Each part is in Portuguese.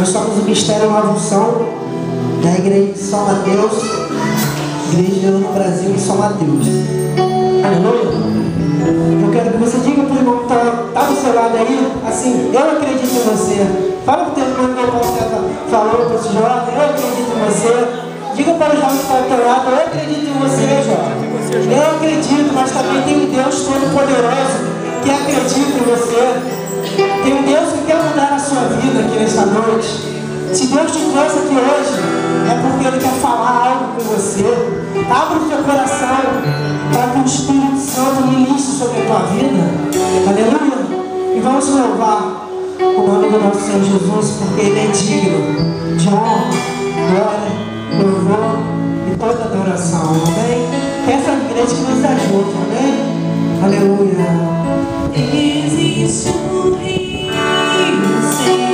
Nós somos o Mistério Nova Unção da Igreja de São Mateus, Igreja do Brasil de São Mateus. Aleluia. Eu quero que você diga para o irmão que está do seu lado aí, assim, eu acredito em você. Fala para o teu irmão que eu falou para esse jovem, eu acredito em você. Diga para o jovem que está do teu lado, eu acredito em você, jovem. Eu acredito, mas também tem um Deus Todo-Poderoso que acredita em você. Tem um Deus que quer mudar a sua vida aqui nesta noite. Se Deus te trouxe aqui hoje, é porque Ele quer falar algo com você. Abra o teu coração para que o Espírito Santo ministre sobre a tua vida. Aleluia. E vamos louvar o nome do nosso Senhor Jesus, porque Ele é digno de honra, glória, louvor e toda adoração. Amém? Essa é a igreja que nos ajuda. Amém? Aleluia. Existe um rio, Senhor.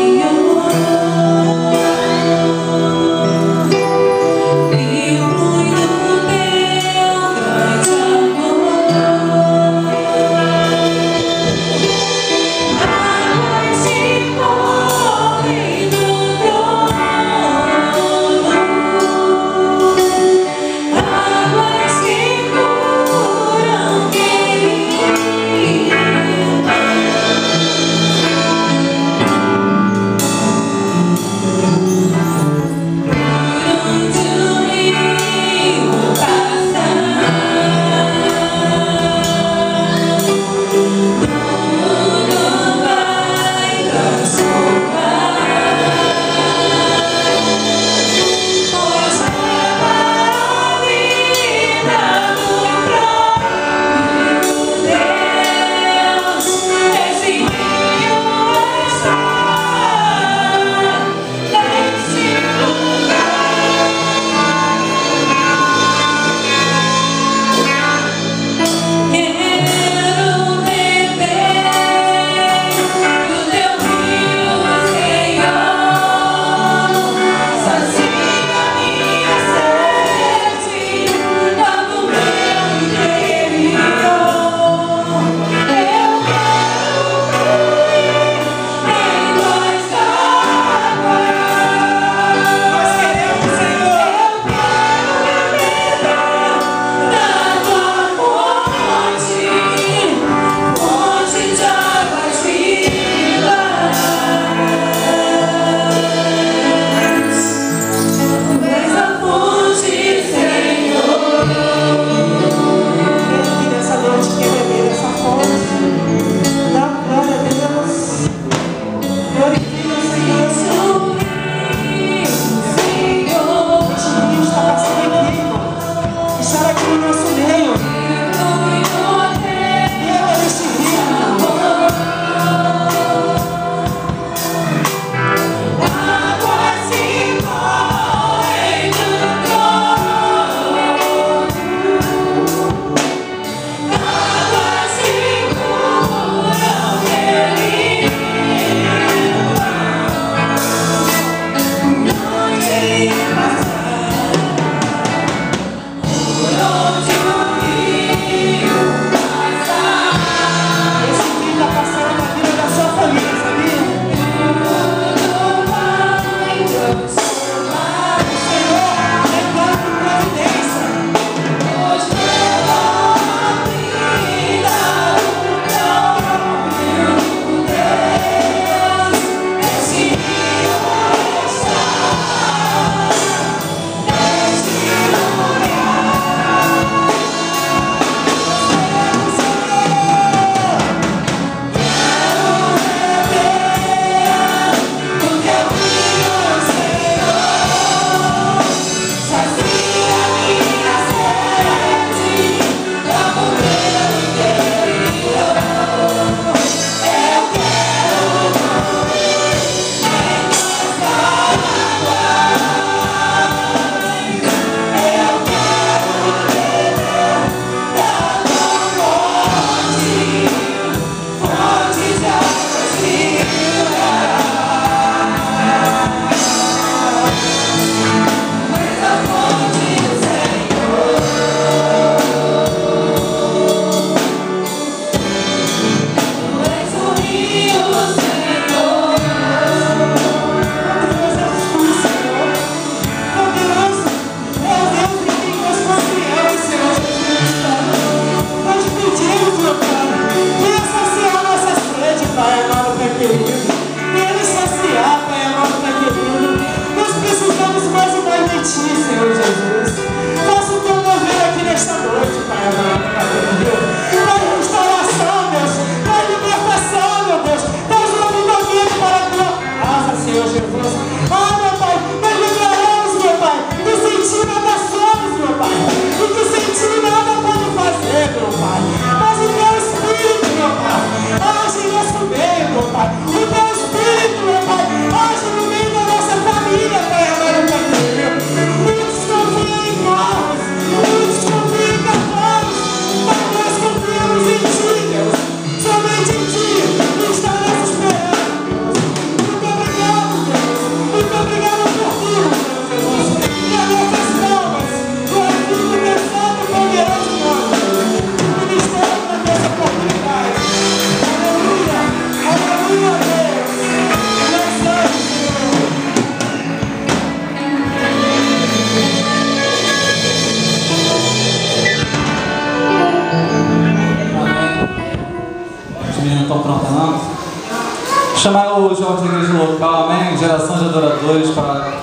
Chamar o jovem da igreja local, amém? Geração de adoradores para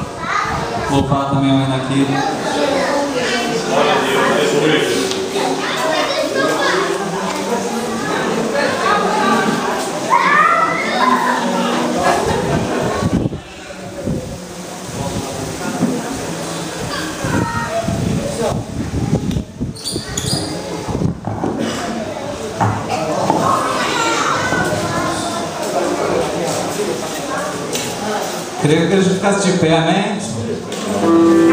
louvar também o hino aqui. Queria que a igreja ficasse de pé, amém?